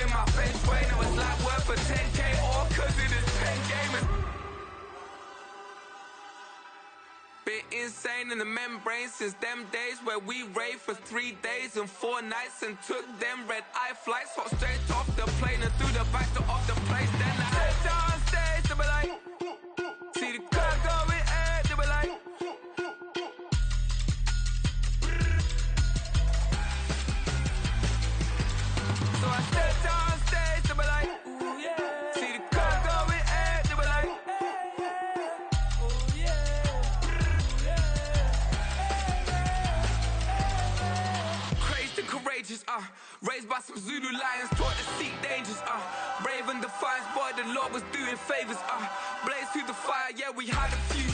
in my face way. Now it's like worth for 10K all cause it is 10 gamers. Been insane in the membrane since them days where we raved for 3 days and 4 nights and took them red-eye flights. Hot straight off the plane and through the back door of the place. Then I head down stage, they be like, see the crowd going air, they be like, so I step down stage, they be like, ooh yeah. See the crowd going air, they be like, ooh yeah. Crazed and courageous, raised by some Zulu lions, taught to seek dangers, brave and defiant, boy, the Lord was doing favors, blaze through the fire, yeah, we had a few,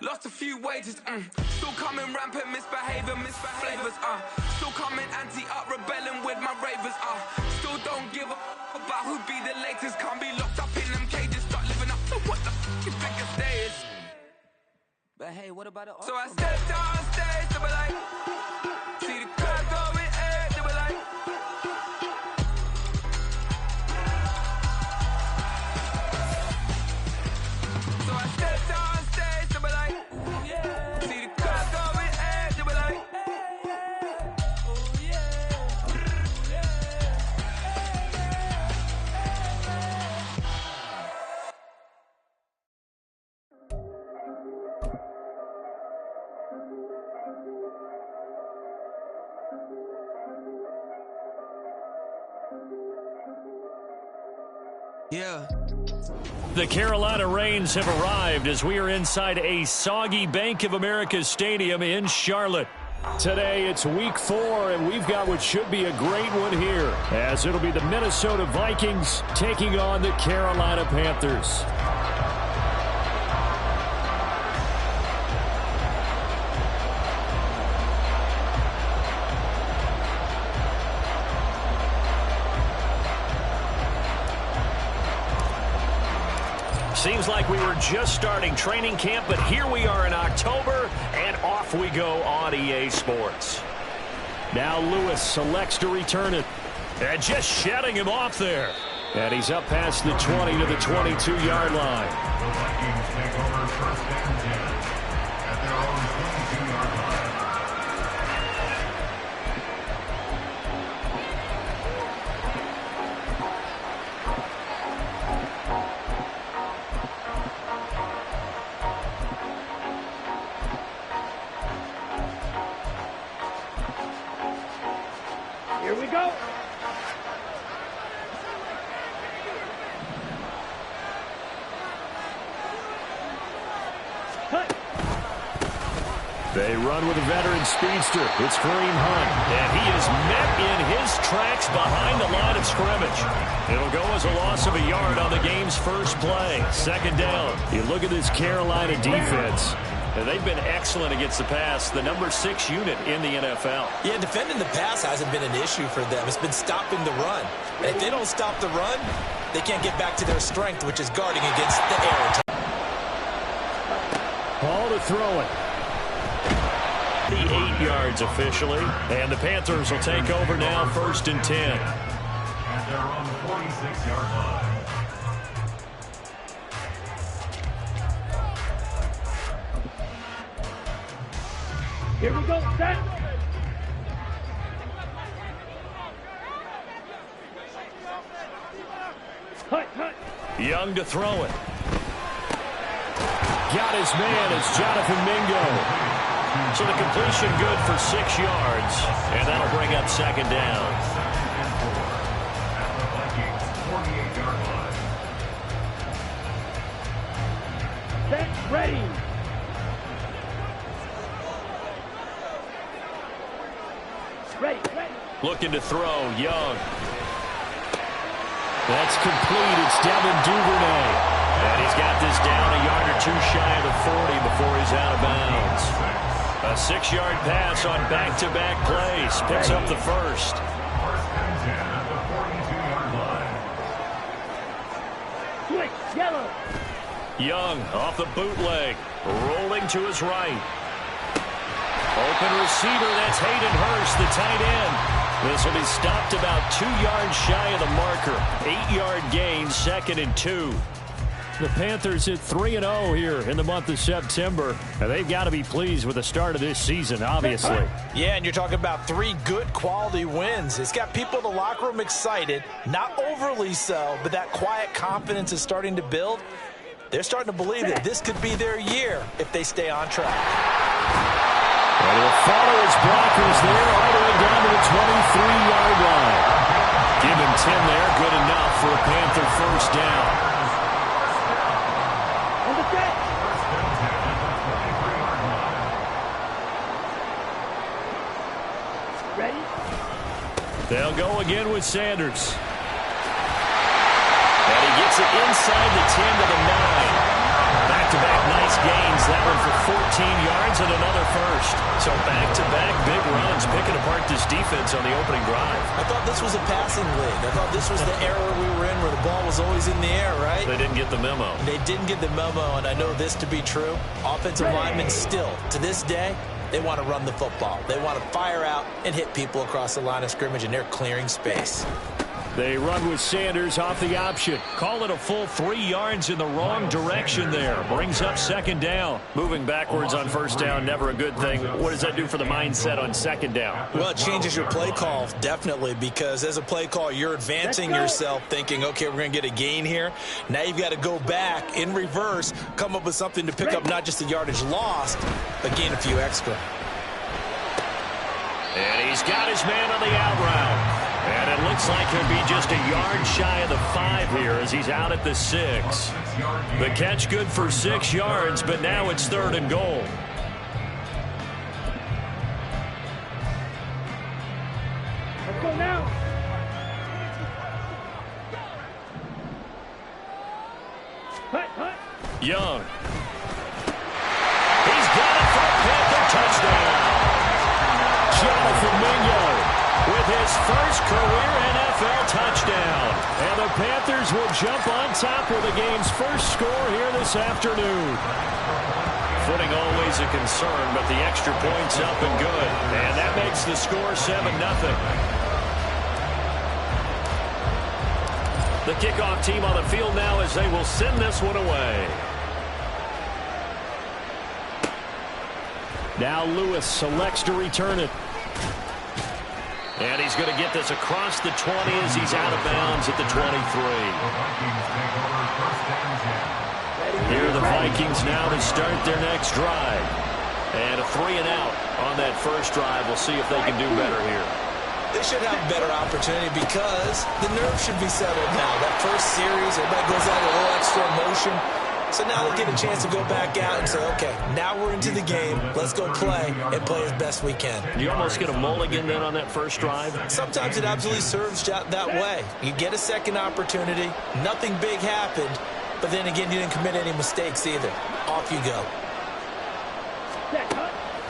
lost a few wages, still coming rampant, misbehavior, flavors, still coming anti-up, rebelling with my ravers, still don't give a about who be the latest, can't be locked up in them cages, start living up to what the you think a stay is. But hey, what about it? So I stepped on stage, they be like, see the crowd going air, they be like, so I stepped on stage, they be like, ooh yeah. See the crowd going air, they be like, ooh yeah. Yeah. The Carolina Rains have arrived as we are inside a soggy Bank of America Stadium in Charlotte. Today it's week 4, and we've got what should be a great one here, as it'll be the Minnesota Vikings taking on the Carolina Panthers. Seems like we were just starting training camp, but here we are in October, and off we go on EA Sports. Now Lewis selects to return it, and just shutting him off there. And he's up past the 20 to the 22-yard line. The Vikings take over first and 10 at their own 22-yard line. Here we go. They run with a veteran speedster. It's Kareem Hunt, and he is met in his tracks behind the line of scrimmage. It'll go as a loss of a yard on the game's first play. Second down. You look at this Carolina defense. They've been excellent against the pass, the number 6 unit in the NFL. Yeah, defending the pass hasn't been an issue for them. It's been stopping the run. And if they don't stop the run, they can't get back to their strength, which is guarding against the air attack. Ball to throw it. 8 yards officially, and the Panthers will take over now, first and 10. And they're on the 46-yard line. Here we go, set. Cut. Young to throw it. Got his man, it's Jonathan Mingo. So the completion good for 6 yards, and that'll bring up second down. At the Vikings 48-yard line. Set, ready. Ready. Looking to throw, Young. That's complete. It's Devin Duvernay. And he's got this down a yard or 2 shy of the 40 before he's out of bounds. A 6-yard pass on back-to-back plays. Picks up the first. First and 10 at the 42-yard line. Switch, yellow. Young off the bootleg. Rolling to his right. Open receiver, that's Hayden Hurst, the tight end. This will be stopped about 2 yards shy of the marker. 8-yard gain, 2nd and 2. The Panthers hit 3-0 here in the month of September. And they've got to be pleased with the start of this season, obviously. Yeah, and you're talking about 3 good quality wins. It's got people in the locker room excited, not overly so, but that quiet confidence is starting to build. They're starting to believe that this could be their year if they stay on track. And he'll follow his blockers there all the way down to the 23-yard line. Give him 10 there, good enough for a Panther first down. Ready? They'll go again with Sanders. And he gets it inside the 10 to the 9. Back-to-back nice gains. That one for 14 yards and another first. So back-to-back big runs, picking apart this defense on the opening drive. I thought this was a passing league. I thought this was the era we were in where the ball was always in the air, right? They didn't get the memo. They didn't get the memo, and I know this to be true. Offensive linemen still, to this day, they want to run the football. They want to fire out and hit people across the line of scrimmage, and they're clearing space. They run with Sanders off the option. Call it a full 3 yards in the wrong direction there. Brings up 2nd down. Moving backwards on first down, never a good thing. What does that do for the mindset on 2nd down? Well, it changes your play call, definitely, because as a play call, you're advancing yourself thinking, okay, we're going to get a gain here. Now you've got to go back in reverse, come up with something to pick up not just the yardage lost, but gain a few extra. And he's got his man on the out route. And it looks like he'll be just a yard shy of the 5 here as he's out at the 6. The catch good for 6 yards, but now it's 3rd and goal. Let's go now. Hut. Young. He's got it for a Panther touchdown. Jonathan Mingo with his first career NFL touchdown. And the Panthers will jump on top with the game's first score here this afternoon. Footing always a concern, but the extra point's up and good. And that makes the score 7-0. The kickoff team on the field now as they will send this one away. Now Lewis selects to return it. And he's going to get this across the 20 as he's out of bounds at the 23. Here are the Vikings now to start their next drive. And a 3-and-out on that first drive. We'll see if they can do better here. They should have a better opportunity because the nerves should be settled now. That first series, everybody goes out a little extra emotion. So now they'll get a chance to go back out and say, okay, now we're into the game. Let's go play and play as best we can. You almost get a mulligan then on that first drive? Sometimes it absolutely serves that way. You get a second opportunity. Nothing big happened. But then again, you didn't commit any mistakes either. Off you go.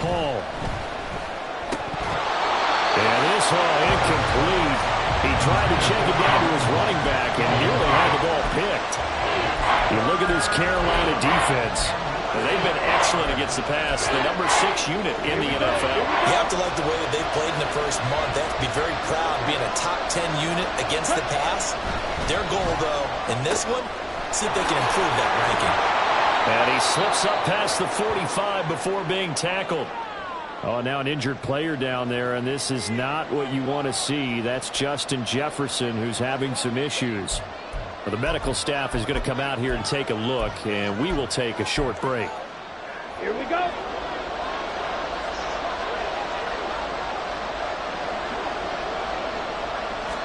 Paul. And this one incomplete. He tried to check it down to his running back and nearly had the ball picked. You look at this Carolina defense. They've been excellent against the pass. The number 6 unit in the NFL. You have to like the way that they've played in the first month. They have to be very proud of being a top 10 unit against the pass. Their goal, though, in this one, see if they can improve that ranking. And he slips up past the 45 before being tackled. Oh, now an injured player down there, and this is not what you want to see. That's Justin Jefferson, who's having some issues. Well, the medical staff is going to come out here and take a look, and we will take a short break. Here we go.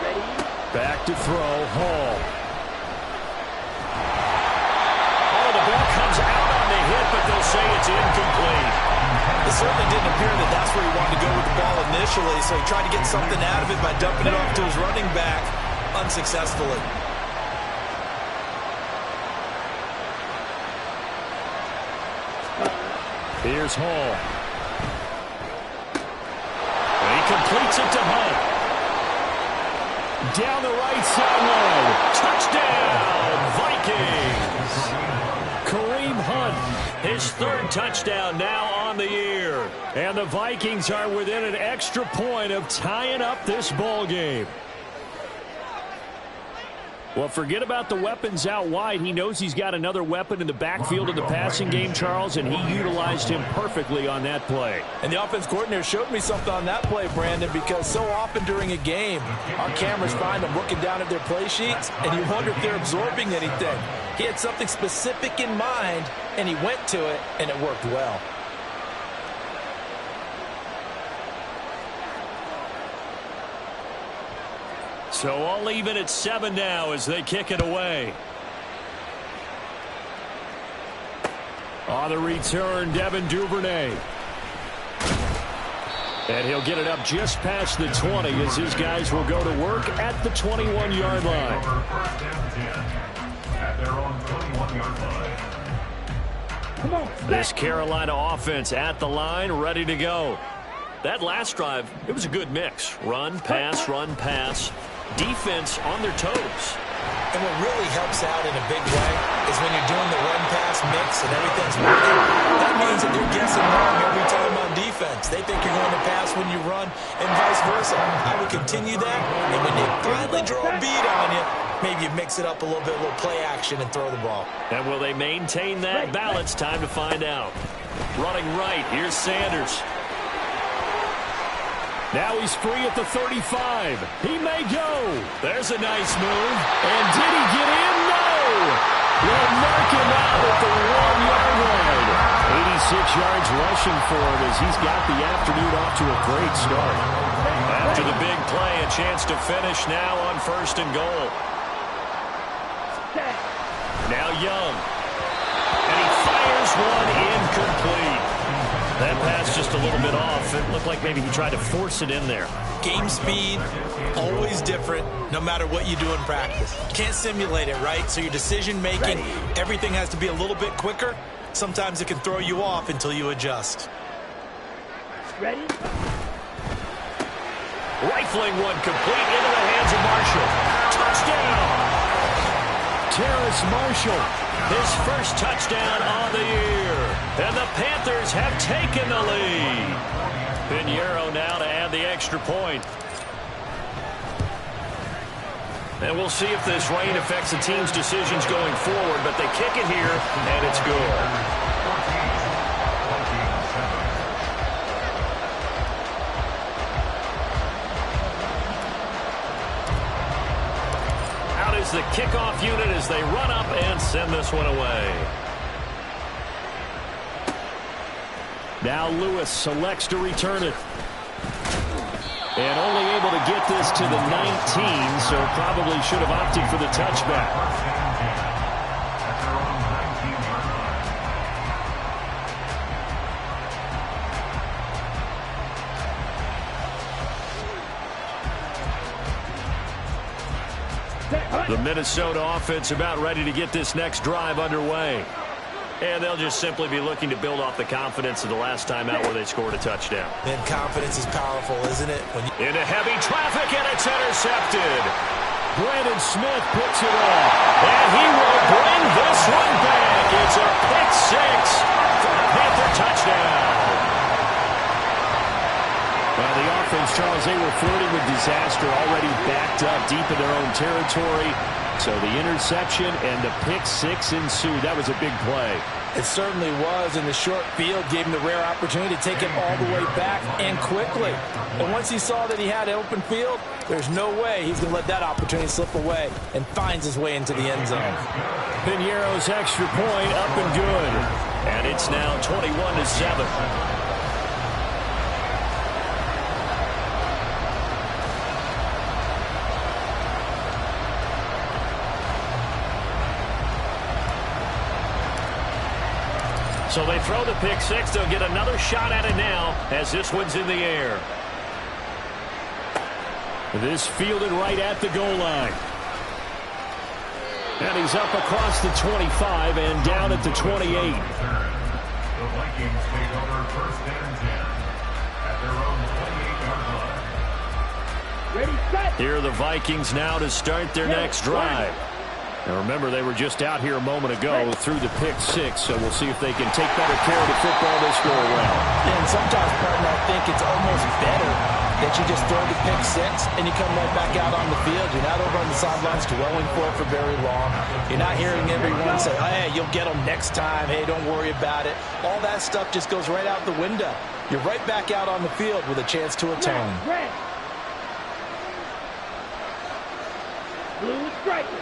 Ready? Back to throw, Hall. Oh, the ball comes out on the hit, but they'll say it's incomplete. It certainly didn't appear that that's where he wanted to go with the ball initially, so he tried to get something out of it by dumping it off to his running back unsuccessfully. Here's Hall. And he completes it to Hunt. Down the right sideline. Touchdown, Vikings. Kareem Hunt, his 3rd touchdown now on on the year. And the Vikings are within an extra point of tying up this ball game. Well, forget about the weapons out wide. He knows he's got another weapon in the backfield in the passing game, Charles, and he utilized him perfectly on that play. And the offense coordinator showed me something on that play, Brandon, because so often during a game, our cameras find them looking down at their play sheets, and you wonder if they're absorbing anything. He had something specific in mind, and he went to it, and it worked well. So all even at 7 now as they kick it away. On the return, Devin Duvernay. And he'll get it up just past the 20 as his guys will go to work at the 21-yard line. At their own 21-yard line. This Carolina offense at the line, ready to go. That last drive, it was a good mix. Run, pass. Defense on their toes. And what really helps out in a big way is when you're doing the run-pass mix and everything's working, that means that they're guessing wrong every time on defense. They think you're going to pass when you run and vice versa. I would continue that, and when they finally draw a beat on you, maybe you mix it up a little bit, a little play action, and throw the ball. And will they maintain that balance? Time to find out. Running right, here's Sanders. Now he's free at the 35. He may go. There's a nice move. And did he get in? No. They'll mark him out at the 1-yard line. 86 yards rushing for him as he's got the afternoon off to a great start. After the big play, a chance to finish now on 1st and goal. Now Young. And he fires one incomplete. That pass just a little bit off. It looked like maybe he tried to force it in there. Game speed, always different, no matter what you do in practice. Can't simulate it, right? So your decision-making, everything has to be a little bit quicker. Sometimes it can throw you off until you adjust. Ready? Rifling one complete into the hands of Marshall. Touchdown! Terrace Marshall, his first touchdown on the year. And the Panthers have taken the lead. Pinheiro now to add the extra point. And we'll see if this rain affects the team's decisions going forward, but they kick it here, and it's good. Out is the kickoff unit as they run up and send this one away. Now Lewis selects to return it. And only able to get this to the 19, so probably should have opted for the touchback. The Minnesota offense about ready to get this next drive underway. And they'll just simply be looking to build off the confidence of the last time out where they scored a touchdown. And confidence is powerful, isn't it? Into heavy traffic, and it's intercepted. Brandon Smith puts it off. And he will bring this one back. It's a pick six for a Panther touchdown. Well, the offense, Charles, they were flirting with disaster, already backed up deep in their own territory. So the interception and the pick six ensued. That was a big play. It certainly was, and the short field gave him the rare opportunity to take it all the way back and quickly. And once he saw that he had an open field, there's no way he's going to let that opportunity slip away, and finds his way into the end zone. Pinheiro's extra point up and good. And it's now 21-7. So they throw the pick six. They'll get another shot at it now as this one's in the air. This fielded right at the goal line. And he's up across the 25 and down at the 28. The Vikings take over 1st and 10 at their own 28-yard line. Ready, set. Here are the Vikings now to start their next drive. And remember, they were just out here a moment ago through the pick six, so we'll see if they can take better care of the football this go-around. And sometimes, partner, I think it's almost better that you just throw the pick six and you come right back out on the field. You're not over on the sidelines dwelling for very long. You're not hearing everyone say, hey, you'll get them next time. Hey, don't worry about it. All that stuff just goes right out the window. You're right back out on the field with a chance to atone. Red. Blue striker.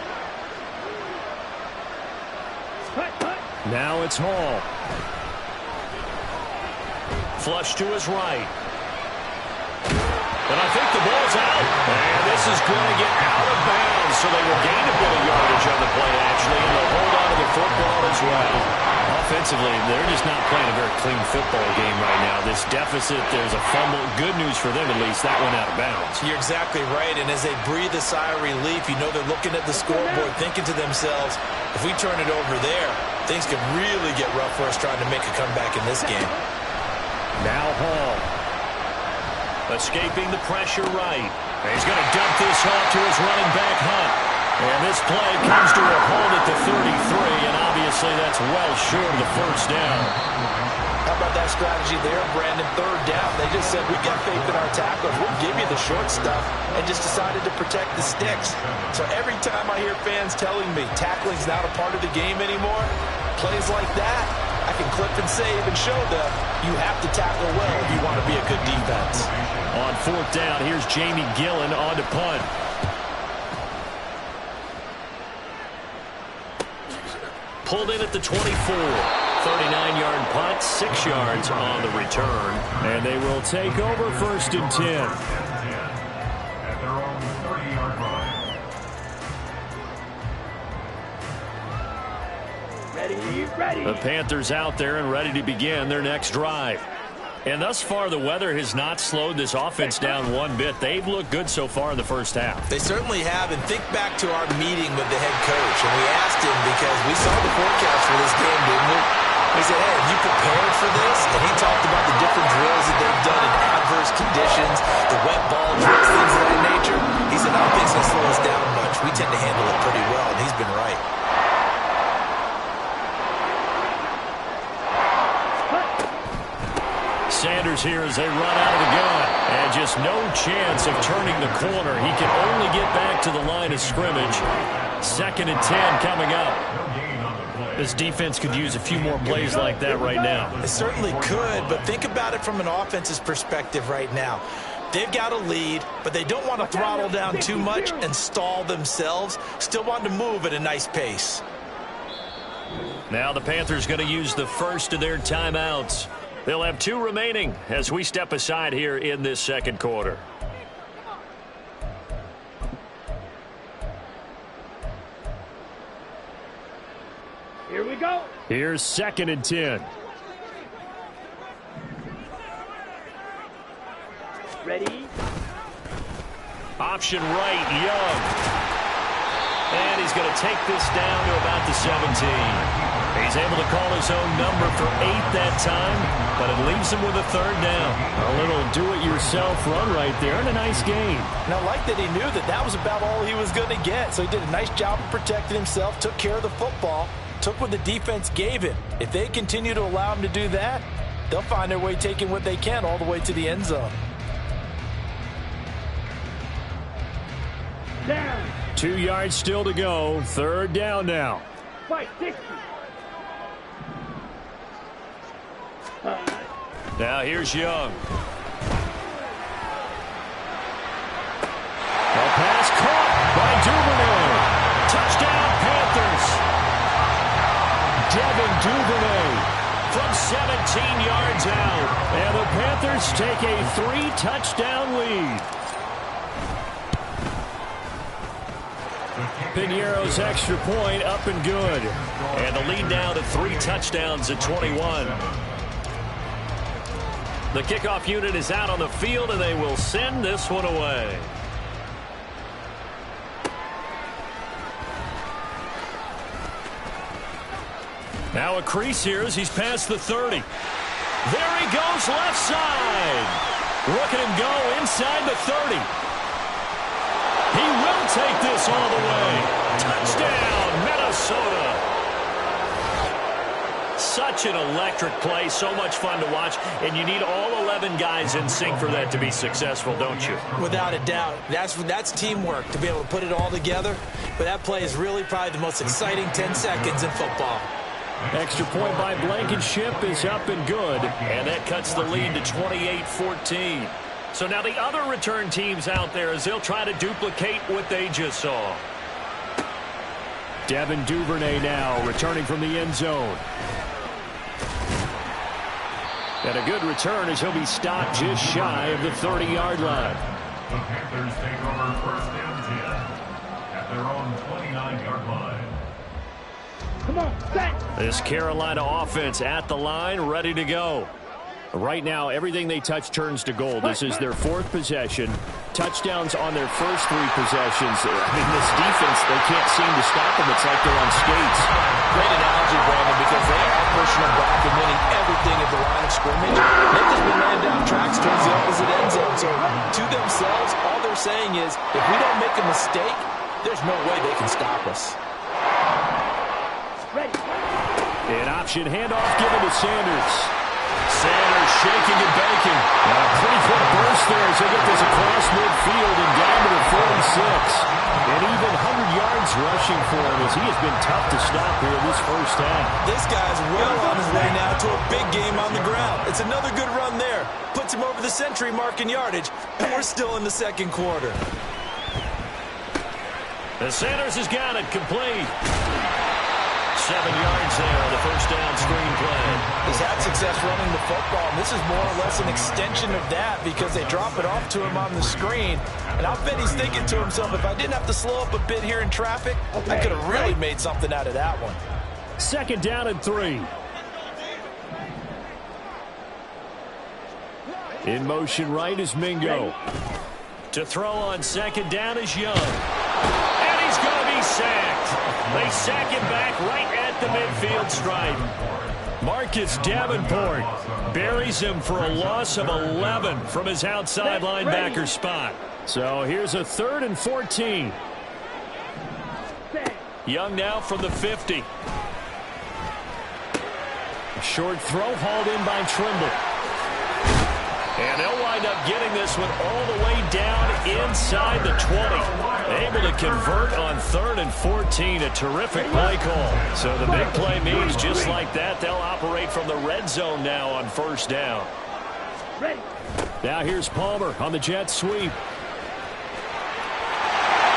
Cut. Now it's Hall. Flush to his right. And I think the ball's out. And this is going to get out of bounds, so they will gain a bit of yardage on the play, actually, and they'll hold on to the football as well. Offensively, they're just not playing a very clean football game right now. This deficit, there's a fumble. Good news for them, at least. That went out of bounds. You're exactly right, and as they breathe a sigh of relief, you know they're looking at the scoreboard, thinking to themselves, if we turn it over there, things could really get rough for us trying to make a comeback in this game. Now Hall. Escaping the pressure right. And he's going to dump this off to his running back, Hunt. And this play comes to a halt at the 33, and obviously that's well short of the first down. How about that strategy there, Brandon? Third down. They just said, we got faith in our tacklers. We'll give you the short stuff, and just decided to protect the sticks. So every time I hear fans telling me tackling's not a part of the game anymore, plays like that, I can clip and save and show them you have to tackle well if you want to be a good defense. On fourth down, here's Jamie Gillen on to punt. Pulled in at the 24. 39-yard punt, 6 yards on the return. And they will take over first and 10. At their own 30-yard line. Ready. The Panthers out there and ready to begin their next drive. And thus far, the weather has not slowed this offense down one bit. They've looked good so far in the first half. They certainly have, and think back to our meeting with the head coach, and we asked him because we saw the forecast for this game, didn't we? We said, hey, have you prepared for this? And he talked about the different drills that they've done in adverse conditions, the wet ball drills, things of that nature. He said, I don't think it's going to slow us down much. We tend to handle it pretty well, and he's been right. Sanders here as they run out of the gun. And just no chance of turning the corner. He can only get back to the line of scrimmage. 2nd and 10 coming up. This defense could use a few more plays like that right now. It certainly could, but think about it from an offense's perspective right now. They've got a lead, but they don't want to throttle down too much and stall themselves. Still want to move at a nice pace. Now the Panthers going to use the first of their timeouts. They'll have 2 remaining as we step aside here in this second quarter. Here we go. Here's 2nd and 10. Ready. Option right, Young. And he's going to take this down to about the 17. He's able to call his own number for 8 that time, but it leaves him with a 3rd down. A little do-it-yourself run right there and a nice gain. And I like that he knew that that was about all he was going to get. So he did a nice job of protecting himself, took care of the football, took what the defense gave him. If they continue to allow him to do that, they'll find their way taking what they can all the way to the end zone. Down. 2 yards still to go. 3rd down now. Fight 60. Now here's Young. A pass caught by Duvernay. Touchdown Panthers. Devin Duvernay from 17 yards out. And the Panthers take a 3-touchdown lead. Pinheiro's extra point up and good. And the lead now to 3 touchdowns at 21. The kickoff unit is out on the field, and they will send this one away. Now a crease here as he's past the 30. There he goes left side. Look at him go inside the 30. He will take this all the way. Touchdown, Minnesota. Such an electric play, so much fun to watch, and you need all 11 guys in sync for that to be successful, don't you? Without a doubt. That's teamwork, to be able to put it all together. But that play is really probably the most exciting 10 seconds in football. Extra point by Blankenship is up and good, and that cuts the lead to 28-14. So now the other return teams out there as they'll try to duplicate what they just saw. Devin Duvernay now returning from the end zone. And a good return as he'll be stopped just shy of the 30-yard line. The Panthers take over first and 10 at their own 29-yard line. Come on, set. This Carolina offense at the line, ready to go. Right now, everything they touch turns to gold. This is their fourth possession. Touchdowns on their first three possessions. I mean, this defense, they can't seem to stop them. It's like they're on skates. Great analogy, Brandon, because they are pushing them back and winning everything at the line of scrimmage. They've just been laying down tracks towards the opposite end zone. So to themselves, all they're saying is, if we don't make a mistake, there's no way they can stop us. Ready. An option handoff given to Sanders. Sanders shaking and baking. And a pretty quick burst there as they get this across midfield and down to the 46. And even 100 yards rushing for him as he has been tough to stop here this first half. This guy's well on his way now to a big game on the ground. It's another good run there. Puts him over the century mark in yardage, and we're still in the second quarter. And Sanders has got it complete. 7 yards there on the first down screen play. He's had success running the football, and this is more or less an extension of that because they drop it off to him on the screen. And I'll bet he's thinking to himself, if I didn't have to slow up a bit here in traffic, I could have really made something out of that one. Second down and 3. In motion right is Mingo. To throw on second down is Young. And he's going to be sacked. They sack him back right at the midfield stripe. Marcus Davenport buries him for a loss of 11 from his outside linebacker spot. So here's a 3rd and 14. Young now from the 50. A short throw hauled in by Trimble. And they'll wind up getting this one all the way down inside the 20. Able to convert on 3rd and 14. A terrific play call. So the big play means just like that, they'll operate from the red zone now on first down. Ready. Now here's Palmer on the jet sweep.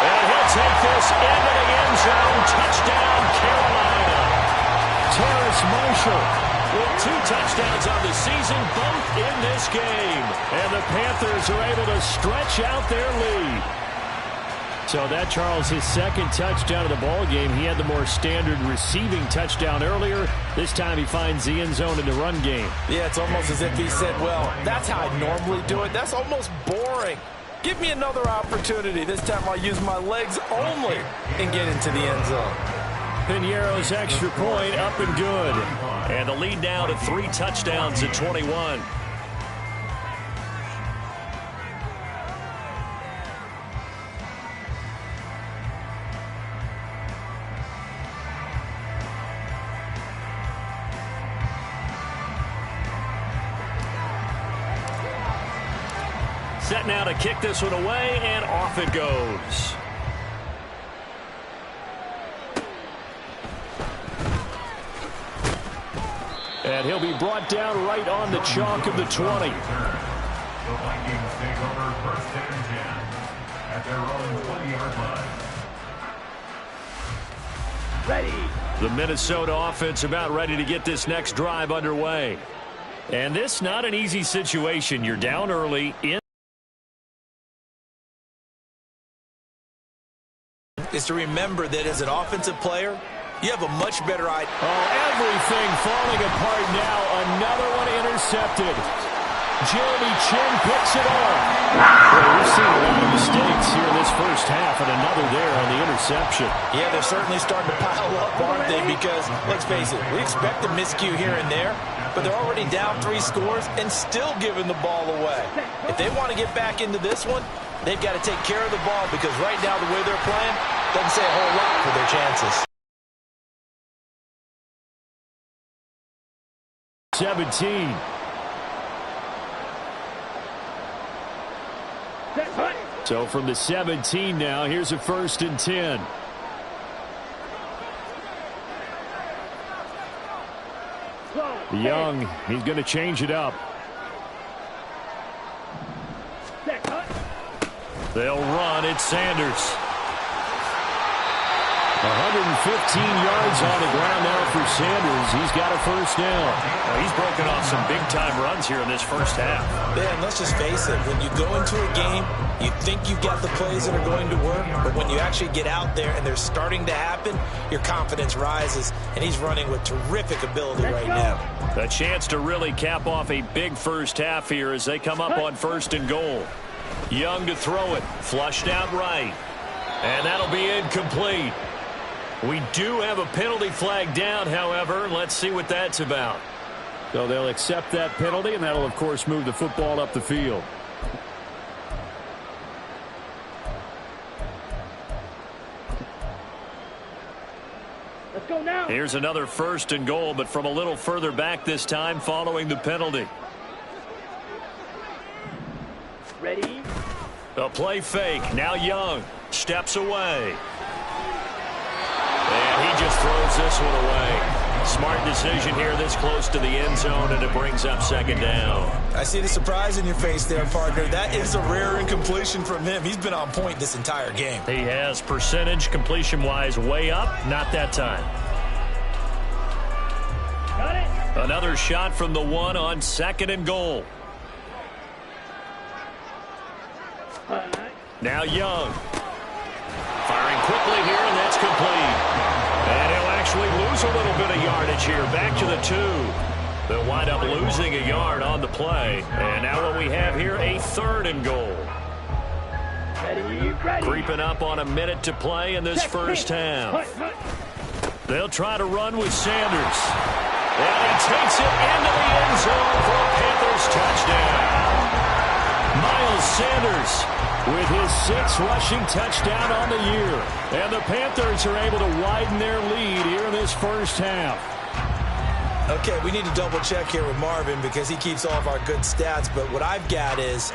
And he'll take this into the end zone. Touchdown, Carolina. Terrace Marshall with 2 touchdowns on the season, both in this game. And the Panthers are able to stretch out their lead. So that, Charles, his second touchdown of the ball game. He had the more standard receiving touchdown earlier. This time he finds the end zone in the run game. Yeah, it's almost as if he said, well, that's how I normally do it. That's almost boring. Give me another opportunity. This time I'll use my legs only and get into the end zone. Piñeiro's extra point up and good. And the lead now to 3 touchdowns at 21. Set now to kick this one away, and off it goes. And he'll be brought down right on the chalk of the 20. The Vikings take over first and 10 at their own 20-yard line. Ready. The Minnesota offense about ready to get this next drive underway. And this not an easy situation. You're down early in. Is to remember that as an offensive player, you have a much better idea. Oh, everything falling apart now. Another one intercepted. Jeremy Chin picks it off. Well, we've seen a lot of mistakes here in this first half, and another there on the interception. Yeah, they're certainly starting to pile up, aren't they? Because, let's face it, we expect a miscue here and there, but they're already down 3 scores and still giving the ball away. If they want to get back into this one, they've got to take care of the ball because right now the way they're playing doesn't say a whole lot for their chances. 17. So from the 17 now, here's a 1st and 10. Young, he's going to change it up. They'll run. It's Sanders. 115 yards on the ground now for Sanders. He's got a 1st down. Well, he's broken off some big-time runs here in this first half. Yeah, and let's just face it. When you go into a game, you think you've got the plays that are going to work, but when you actually get out there and they're starting to happen, your confidence rises, and he's running with terrific ability right now. A chance to really cap off a big first half here as they come up on 1st and goal. Young to throw it. Flushed out right. And that'll be incomplete. We do have a penalty flag down, however. Let's see what that's about. So they'll accept that penalty, and that'll, of course, move the football up the field. Let's go now. Here's another 1st and goal, but from a little further back this time following the penalty. Ready? A play fake. Now Young steps away. And he just throws this one away. Smart decision here this close to the end zone, and it brings up 2nd down. I see the surprise in your face there, partner. That is a rare incompletion from him. He's been on point this entire game. He has percentage completion-wise way up. Not that time. Got it. Another shot from the 1 on 2nd and goal. Now Young. Firing quickly here, and that's complete. And he'll actually lose a little bit of yardage here. Back to the 2. They'll wind up losing a yard on the play. And now what we have here, a 3rd and goal. Ready. Creeping up on a minute to play in this first half. They'll try to run with Sanders. And he takes it into the end zone for a Panthers touchdown. Miles Sanders with his 6th rushing touchdown on the year. And the Panthers are able to widen their lead here in this first half. Okay, we need to double check here with Marvin because he keeps all of our good stats. But what I've got is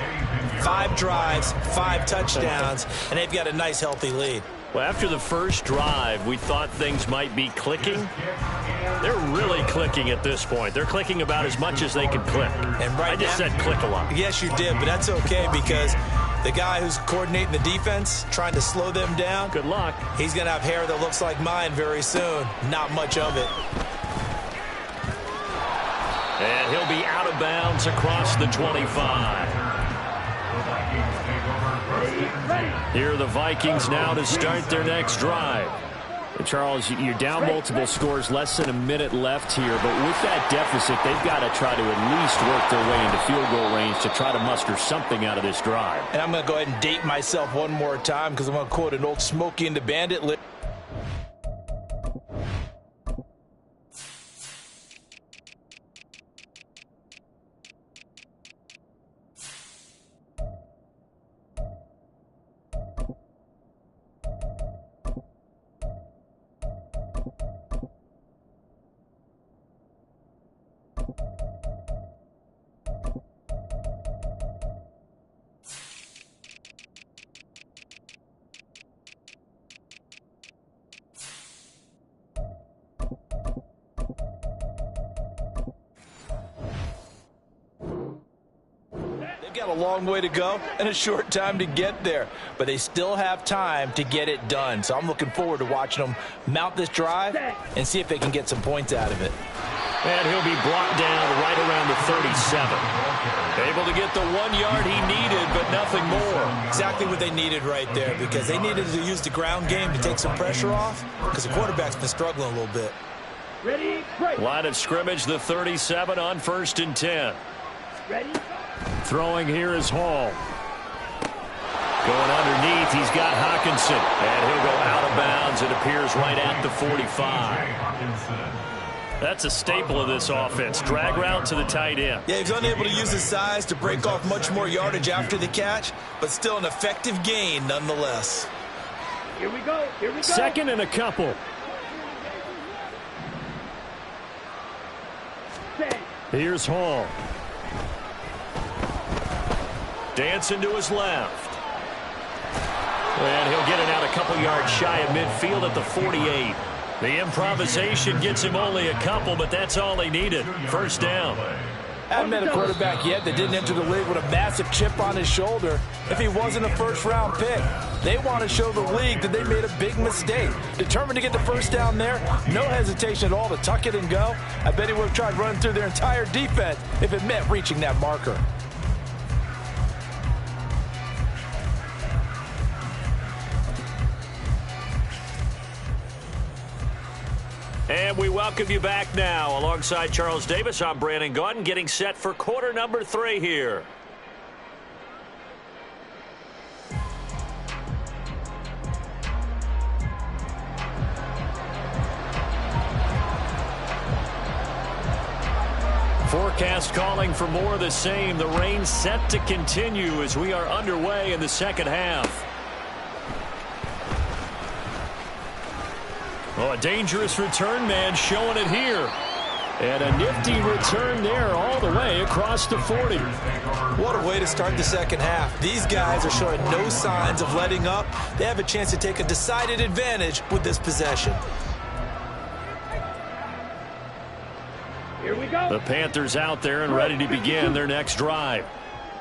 5 drives, 5 touchdowns, and they've got a nice, healthy lead. Well, after the first drive, we thought things might be clicking. They're really clicking at this point. They're clicking about as much as they can click. And I just said click a lot. Yes, you did, but that's okay because the guy who's coordinating the defense, trying to slow them down. Good luck. He's going to have hair that looks like mine very soon. Not much of it. And he'll be out of bounds across the 25. Here are the Vikings now to start their next drive. Charles, you're down multiple scores, less than a minute left here, but with that deficit, they've got to try to at least work their way into field goal range to try to muster something out of this drive. And I'm going to go ahead and date myself one more time because I'm going to quote an old Smokey and the Bandit. Got a long way to go and a short time to get there, but they still have time to get it done. So I'm looking forward to watching them mount this drive and see if they can get some points out of it. And he'll be brought down right around the 37. Able to get the 1 yard he needed, but nothing more. Exactly what they needed right there because they needed to use the ground game to take some pressure off because the quarterback's been struggling a little bit. Ready, break. Line of scrimmage, the 37 on 1st and 10. Ready. Throwing here is Hall. Going underneath, he's got Hawkinson. And he'll go out of bounds. It appears right at the 45. That's a staple of this offense. Drag route to the tight end. Yeah, he's unable to use his size to break off much more yardage after the catch, but still an effective gain nonetheless. Here we go. Here we go. 2nd and a couple. Set. Here's Hall. Dancing to his left. And he'll get it out a couple yards shy of midfield at the 48. The improvisation gets him only a couple, but that's all he needed. First down. I haven't met a quarterback yet that didn't enter the league with a massive chip on his shoulder if he wasn't a first-round pick. They want to show the league that they made a big mistake. Determined to get the first down there, no hesitation at all to tuck it and go. I bet he would have tried running through their entire defense if it meant reaching that marker. And we welcome you back now. Alongside Charles Davis, I'm Brandon Gaudin, getting set for quarter number 3 here. Forecast calling for more of the same. The rain set to continue as we are underway in the second half. Oh, a dangerous return man showing it here. And a nifty return there all the way across the 40. What a way to start the second half. These guys are showing no signs of letting up. They have a chance to take a decided advantage with this possession. Here we go. The Panthers out there and ready to begin their next drive.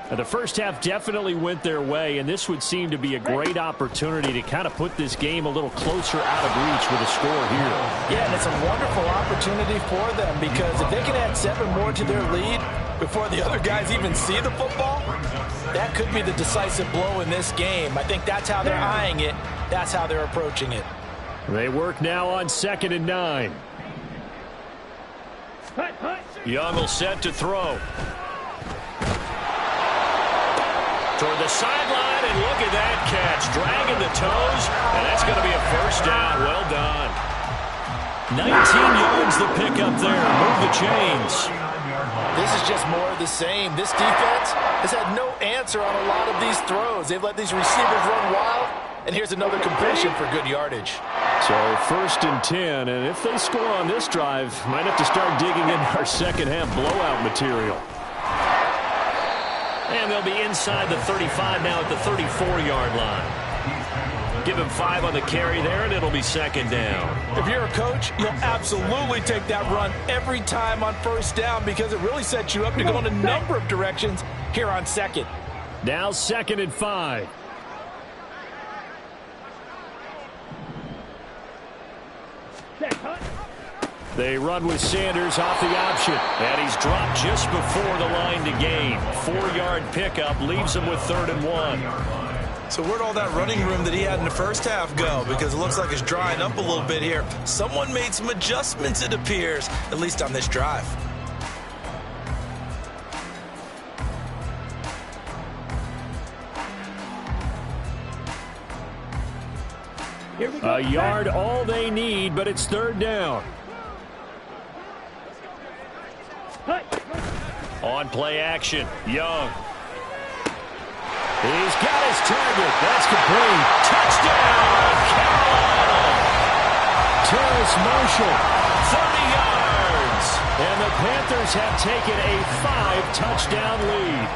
Now, the first half definitely went their way, and this would seem to be a great opportunity to kind of put this game a little closer out of reach with a score here. Yeah, and it's a wonderful opportunity for them because if they can add 7 more to their lead before the other guys even see the football, that could be the decisive blow in this game. I think that's how they're eyeing it. That's how they're approaching it. They work now on 2nd and 9. Young will set to throw. Toward the sideline, and look at that catch. Dragging the toes, and that's going to be a first down. Well done. 19 yards the pickup there. Move the chains. This is just more of the same. This defense has had no answer on a lot of these throws. They've let these receivers run wild, and here's another completion for good yardage. So 1st and 10, and if they score on this drive, might have to start digging in our second half blowout material. And they'll be inside the 35 now at the 34-yard line. Give him 5 on the carry there, and it'll be 2nd down. If you're a coach, you'll absolutely take that run every time on first down because it really sets you up to go in a number of directions here on 2nd. Now 2nd and 5. They run with Sanders off the option. And he's dropped just before the line to gain. 4-yard pickup leaves him with 3rd and 1. So where'd all that running room that he had in the first half go? Because it looks like it's drying up a little bit here. Someone made some adjustments, it appears, at least on this drive. A yard all they need, but it's 3rd down. On play action, Young. He's got his target. That's complete. Touchdown, Carolina. Terrace Marshall, 30 yards. And the Panthers have taken a 5-touchdown lead.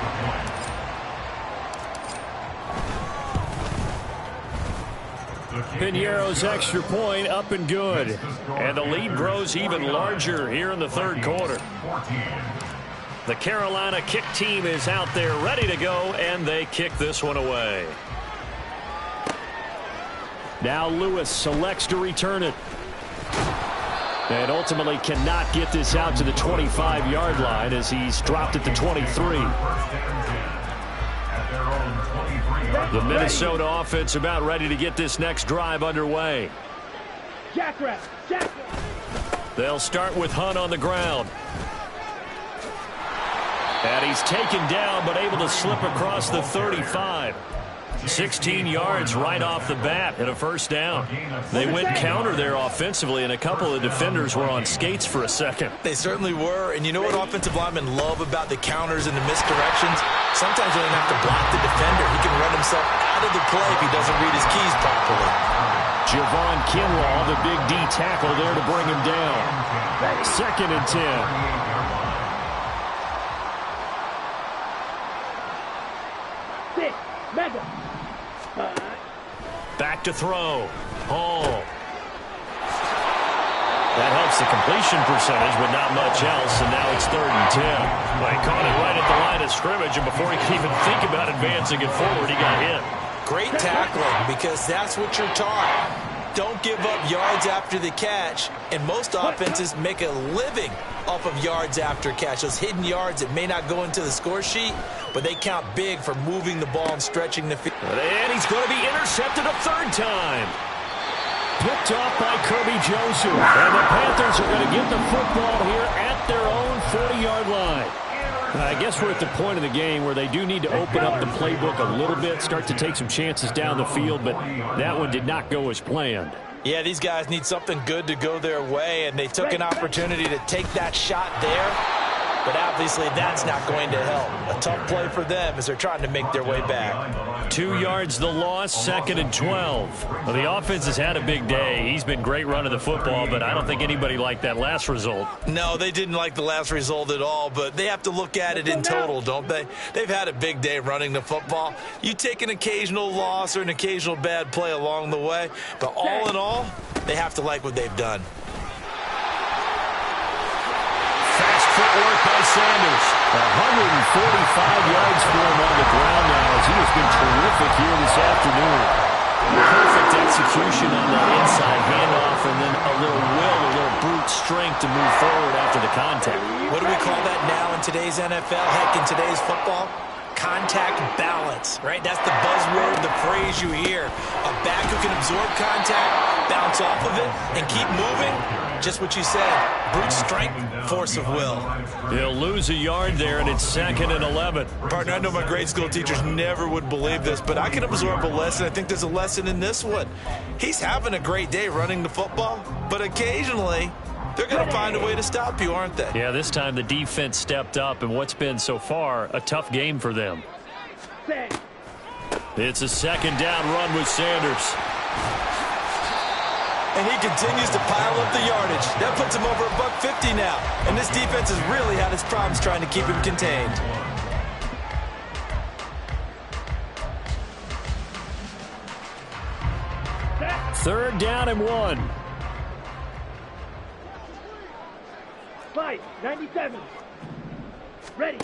Piñeiro's extra point up and good. And the lead grows even larger here in the 3rd quarter. The Carolina kick team is out there ready to go, and they kick this one away. Now Lewis selects to return it. And ultimately cannot get this out to the 25-yard line as he's dropped at the 23. The Minnesota offense about ready to get this next drive underway. Jackrabbit. They'll start with Hunt on the ground. And he's taken down but able to slip across the 35. 16 yards right off the bat and a first down. They went counter there offensively, and a couple of defenders were on skates for a second. They certainly were, and you know what offensive linemen love about the counters and the misdirections? Sometimes you don't have to block the defender. He can run himself out of the play if he doesn't read his keys properly. Javon Kinlaw, the big D tackle there to bring him down. 2nd and 10. Back to throw. Hall. That helps the completion percentage, but not much else, and now it's 3rd and 10. Well, he caught it right at the line of scrimmage, and before he could even think about advancing it forward, he got hit. Great tackling, because that's what you're taught. Don't give up yards after the catch, and most offenses make a living off of yards after catch. Those hidden yards that may not go into the score sheet, but they count big for moving the ball and stretching the field. And he's going to be intercepted a 3rd time. Picked off by Kirby Joseph. And the Panthers are going to get the football here at their own 40-yard line. I guess we're at the point of the game where they do need to open up the playbook a little bit, start to take some chances down the field, but that one did not go as planned. Yeah, these guys need something good to go their way, and they took an opportunity to take that shot there. But obviously that's not going to help. A tough play for them as they're trying to make their way back. 2 yards the loss, 2nd and 12. Well, the offense has had a big day. He's been great running the football, but I don't think anybody liked that last result. No, they didn't like the last result at all, but they have to look at it in total, don't they? They've had a big day running the football. You take an occasional loss or an occasional bad play along the way, but all in all, they have to like what they've done. Footwork by Sanders. 145 yards for him on the ground now as he has been terrific here this afternoon. Perfect execution on that inside handoff, and then a little will, a little brute strength to move forward after the contact. What do we call that now in today's NFL? Heck, in today's football? Contact balance, right? That's the buzzword, the phrase you hear. A back who can absorb contact, bounce off of it, and keep moving. Just what you said, brute strength, force of will. He'll lose a yard there, and it's 2nd and 11. Partner, I know my grade school teachers never would believe this, but I can absorb a lesson. I think there's a lesson in this one. He's having a great day running the football, but occasionally they're going to find a way to stop you, aren't they? Yeah, this time the defense stepped up, and what's been so far a tough game for them. It's a 2nd down run with Sanders. And he continues to pile up the yardage. That puts him over $150 now. And this defense has really had its problems trying to keep him contained. Third down and 1. Fight, 97. Ready.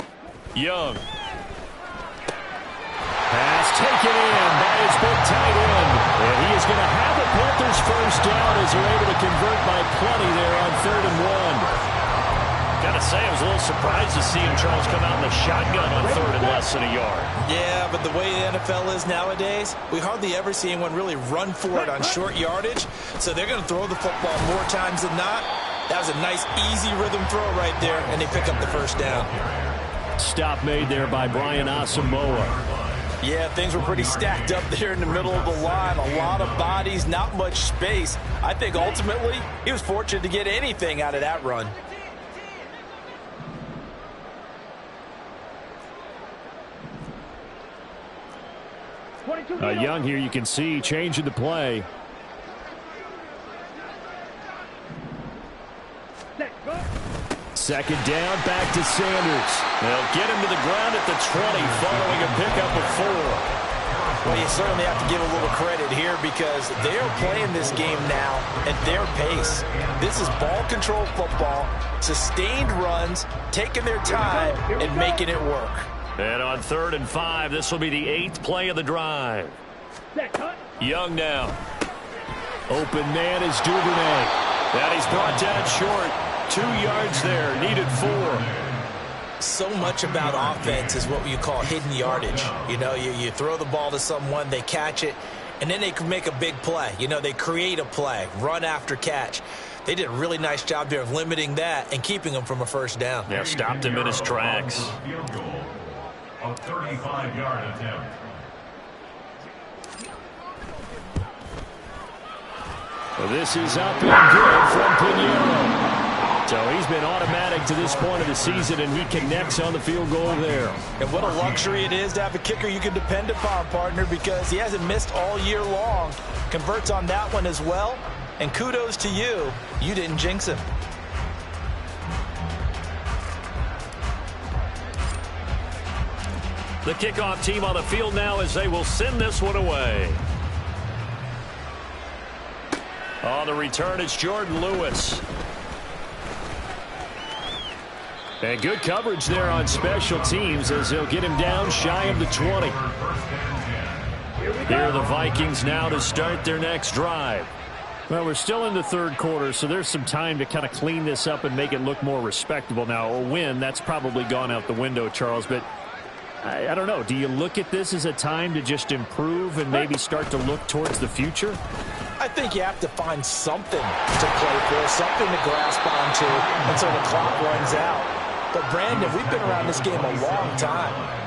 Young. Pass taken in by his big tight end. And he is going to have the Panthers first down as they're able to convert by plenty there on 3rd and 1. Got to say, I was a little surprised to see him, Charles, come out in the shotgun on 3rd and less than a yard. Yeah, but the way the NFL is nowadays, we hardly ever see anyone really run for it on short yardage. So they're going to throw the football more times than not. That was a nice, easy rhythm throw right there, and they pick up the first down. Stop made there by Brian Asamoah. Yeah, things were pretty stacked up there in the middle of the line. A lot of bodies, not much space. I think ultimately he was fortunate to get anything out of that run. Young here, you can see, changing the play. Second down, back to Sanders. They'll get him to the ground at the 20 following a pickup of 4. Well, you certainly have to give a little credit here because they're playing this game now at their pace. This is ball control football, sustained runs, taking their time and making it work. And on 3rd and 5, this will be the 8th play of the drive. Young now. Open man is Duvernay. And he's brought down short. 2 yards there, needed 4. So much about offense is what you call hidden yardage. You know, you throw the ball to someone, they catch it, and then they can make a big play. You know, they create a play, run after catch. They did a really nice job there of limiting that and keeping him from a first down. Yeah, stopped him in his tracks. Field goal, a 35-yard attempt. Well, this is up and good from Pinheiro. So he's been automatic to this point of the season, and he connects on the field goal there. And what a luxury it is to have a kicker you can depend upon, partner, because he hasn't missed all year long. Converts on that one as well. And kudos to you. You didn't jinx him. The kickoff team on the field now as they will send this one away. On the return, it's Jordan Lewis. And good coverage there on special teams as they'll get him down shy of the 20. Here are the Vikings now to start their next drive. Well, we're still in the third quarter, so there's some time to kind of clean this up and make it look more respectable. Now, a win, that's probably gone out the window, Charles, but I don't know. Do you look at this as a time to just improve and maybe start to look towards the future? I think you have to find something to play for, something to grasp onto until the clock runs out. But, Brandon, we've been around this game a long time.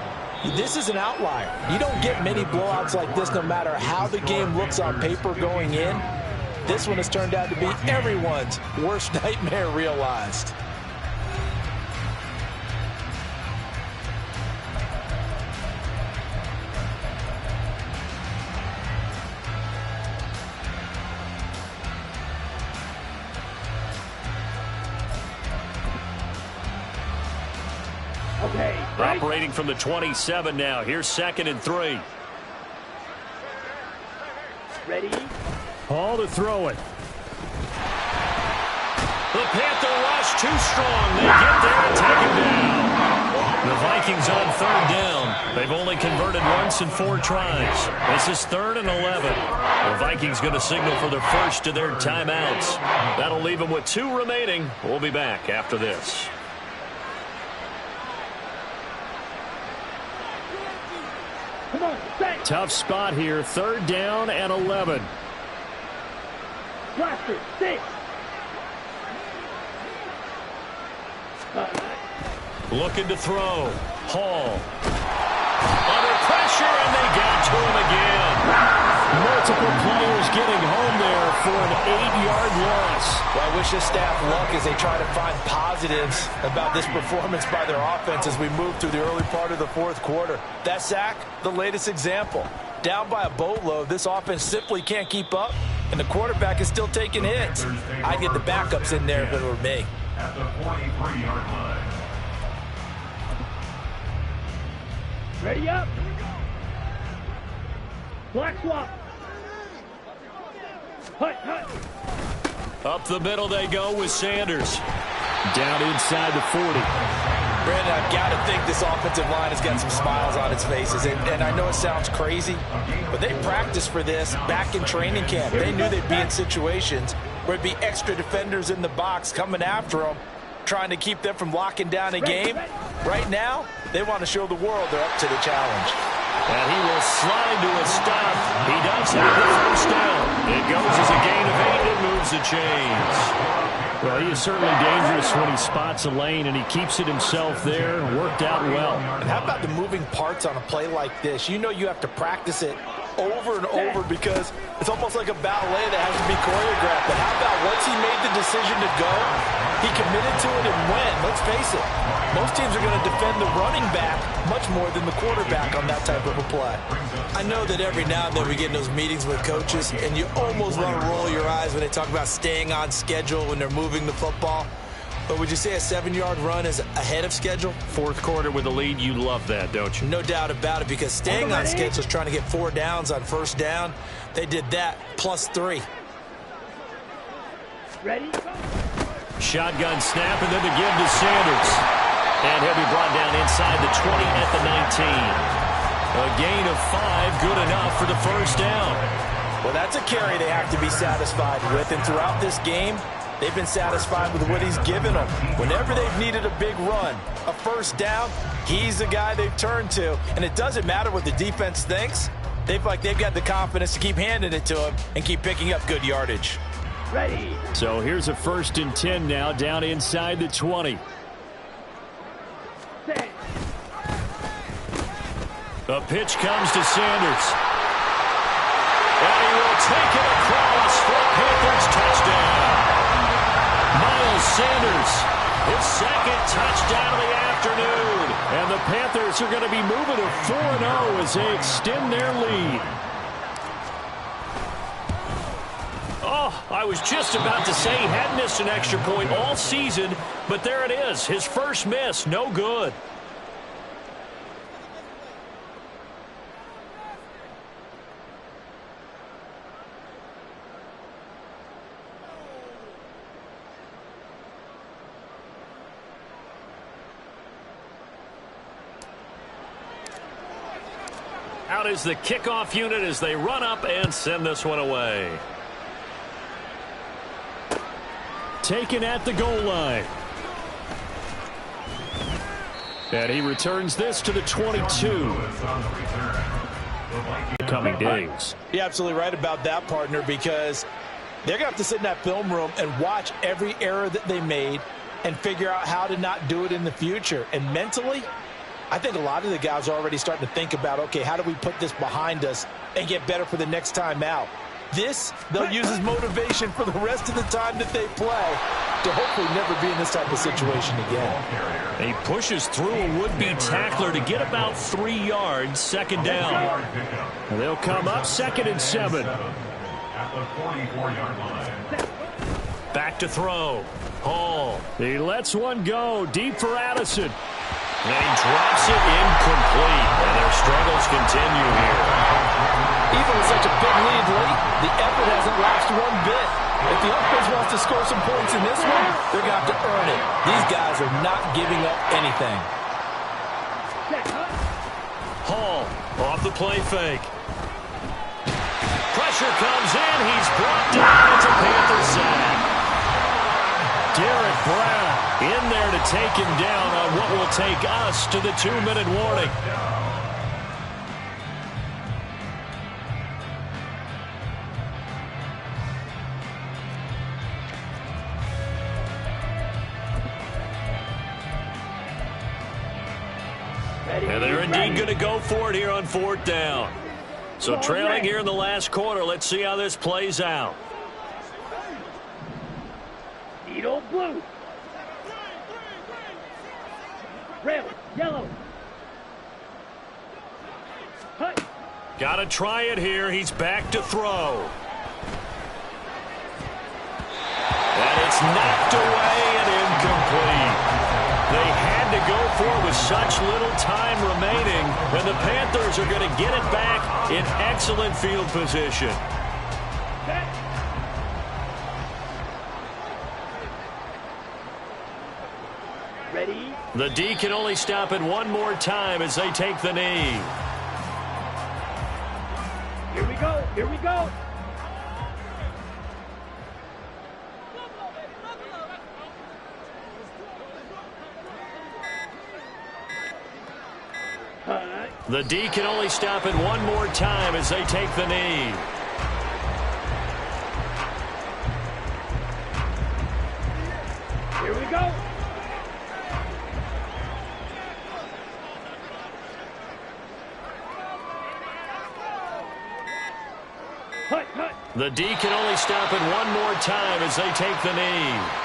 This is an outlier. You don't get many blowouts like this no matter how the game looks on paper going in. This one has turned out to be everyone's worst nightmare realized. Okay. Operating from the 27 now. Here's 2nd and 3. Ready? All to throw it. The Panther rush too strong. They get there and take him down. The Vikings on 3rd down. They've only converted once in 4 tries. This is 3rd and 11. The Vikings going to signal for their first of their timeouts. That'll leave them with 2 remaining. We'll be back after this. Come on, set. Tough spot here. 3rd down and 11. Blaster, 6. Looking to throw. Hall. Under pressure, and they got to him again. Multiple players getting home there for an 8-yard loss. Well, I wish this staff luck as they try to find positives about this performance by their offense as we move through the early part of the 4th quarter. That sack, the latest example. Down by a boatload, this offense simply can't keep up, and the quarterback is still taking hits. I'd get the backups in there if it were me. At the 43-yard line. Ready up. Black swap. Hut, hut. Up the middle they go with Sanders. Down inside the 40. Brandon, I've got to think this offensive line has got some smiles on its faces. And I know it sounds crazy, but they practiced for this back in training camp. They knew they'd be in situations where it'd be extra defenders in the box coming after them, trying to keep them from locking down a game. Right now, they want to show the world they're up to the challenge. And he will slide to a stop. He does have the first down. It goes as a gain of 8 and moves the chains. Well, he is certainly dangerous when he spots a lane, and he keeps it himself there. Worked out well. And how about the moving parts on a play like this? You know you have to practice it over and over because it's almost like a ballet that has to be choreographed. But how about once he made the decision to go, he committed to it and went. Let's face it, most teams are going to defend the running back much more than the quarterback on that type of a play. I know that every now and then we get in those meetings with coaches, and you almost want to roll your eyes when they talk about staying on schedule when they're moving the football. But would you say a 7-yard run is ahead of schedule? 4th quarter with a lead, you love that, don't you? No doubt about it, because staying on schedule is trying to get 4 downs on 1st down. They did that, plus 3. Ready? Shotgun snap, and then the give to Sanders. And he'll be brought down inside the 20 at the 19. A gain of 5, good enough for the first down. Well, that's a carry they have to be satisfied with, and throughout this game, they've been satisfied with what he's given them. Whenever they've needed a big run, a first down, he's the guy they've turned to. And it doesn't matter what the defense thinks. They've got the confidence to keep handing it to him and keep picking up good yardage. Ready. So here's a 1st and 10 now, down inside the 20. Set. The pitch comes to Sanders. And he will take it across for a Panthers touchdown. Miles Sanders, his 2nd touchdown of the afternoon. And the Panthers are going to be moving to 4-0 as they extend their lead. Oh, I was just about to say he hadn't missed an extra point all season, but there it is. His first miss, no good. Out is the kickoff unit as they run up and send this one away. Taken at the goal line. And he returns this to the 22. Coming days. You're absolutely right about that, partner, because they're going to have to sit in that film room and watch every error that they made and figure out how to not do it in the future. And mentally, I think a lot of the guys are already starting to think about, okay, how do we put this behind us and get better for the next time out? This, they'll use as motivation for the rest of the time that they play to hopefully never be in this type of situation again. He pushes through a would-be tackler to get about 3 yards, second down. And they'll come up 2nd and 7. At the 44-yard line. Back to throw. Hall. He lets one go deep for Addison. And he drops it incomplete. And their struggles continue here. Even with such a big lead late, the effort hasn't lapsed one bit. If the offense wants to score some points in this one, they're going to have to earn it. These guys are not giving up anything. Hall off the play fake. Pressure comes in. He's brought down. It's a Panther sack. Derek Brown In there to take him down on what will take us to the 2-minute warning. And they're indeed going to go for it here on 4th down. So trailing here in the last quarter. Let's see how this plays out. Needle blue. Red, yellow. Hut. Got to try it here. He's back to throw. And it's knocked away and incomplete. They had to go for it with such little time remaining, and the Panthers are going to get it back in excellent field position. Ready? The D can only stop it one more time as they take the knee. Here we go. Here we go. The D can only stop it one more time as they take the knee. Here we go. Hut, hut. The D can only stop it one more time as they take the knee.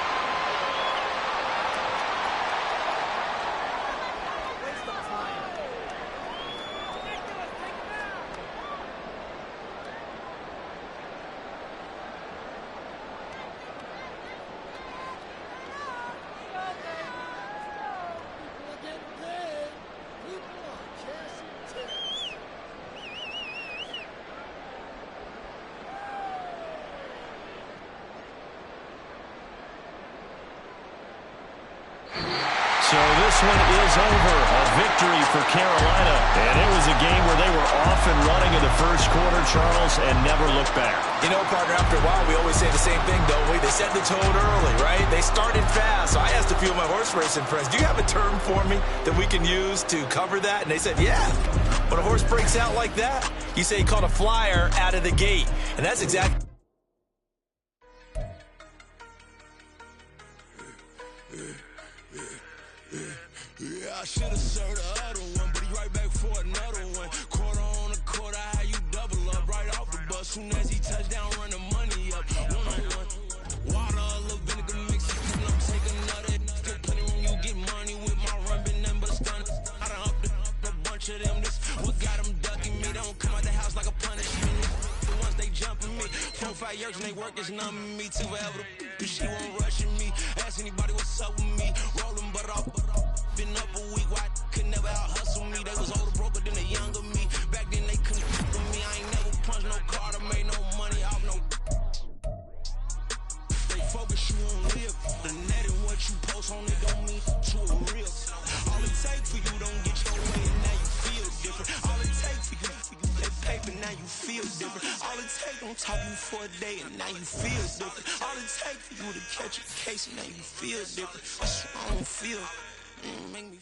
So this one is over. A victory for Carolina. And it was a game where they were off and running in the first quarter, Charles, and never looked back. You know, partner, after a while, we always say the same thing, don't we? They set the tone early, right? They started fast. So I asked a few of my horse racing friends, do you have a term for me that we can use to cover that? And they said, yeah. When a horse breaks out like that, you say he caught a flyer out of the gate. And that's exactly... Yeah, I should have served the other one, but he right back for another one. Quarter on a quarter, how you double up right off the bus. Soon as he touch down, run the money up. One-on-one. Water, a little vinegar mix it, and I'm taking another. Still plenty room, you get money with my run, been nothing but stun. I done upped a bunch of them. This what got them ducking me. Don't come out the house like a punishment. The ones they jumping me. 4-5 years and they work is numbing me. Too forever the she won't rushing me. Ask anybody what's up with me. Rolling but off. Been up a week, why could never out hustle me? They was older, broker than the younger me. Back then they couldn't fuck with me. I ain't never punched no card or made no money off no. They focus you on live. The net and what you post on it don't mean to a real. All it takes for you don't get your way and now you feel different. All it takes for you. don't talk to you for a day and now you feel different. All it takes for you to catch a case and now you feel different. What's wrong with feel? Make me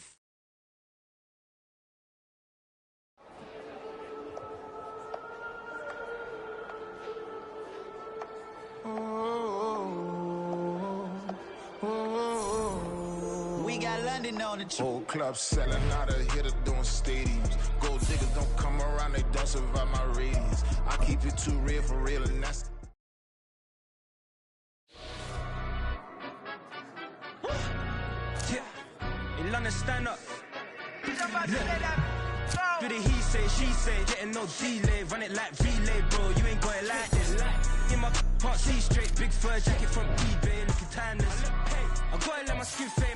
We got London on the trip. Whole club selling out of hitter doing stadiums. Gold diggers don't come around, they don't survive my radius. I keep it too real for real, and that's. Yeah, in London, stand up. Do the he say, she say, getting no delay, run it like relay, bro. You ain't got it like this. In my can't see straight, big fur jacket from eBay, looking timeless. I gotta let my skin fade.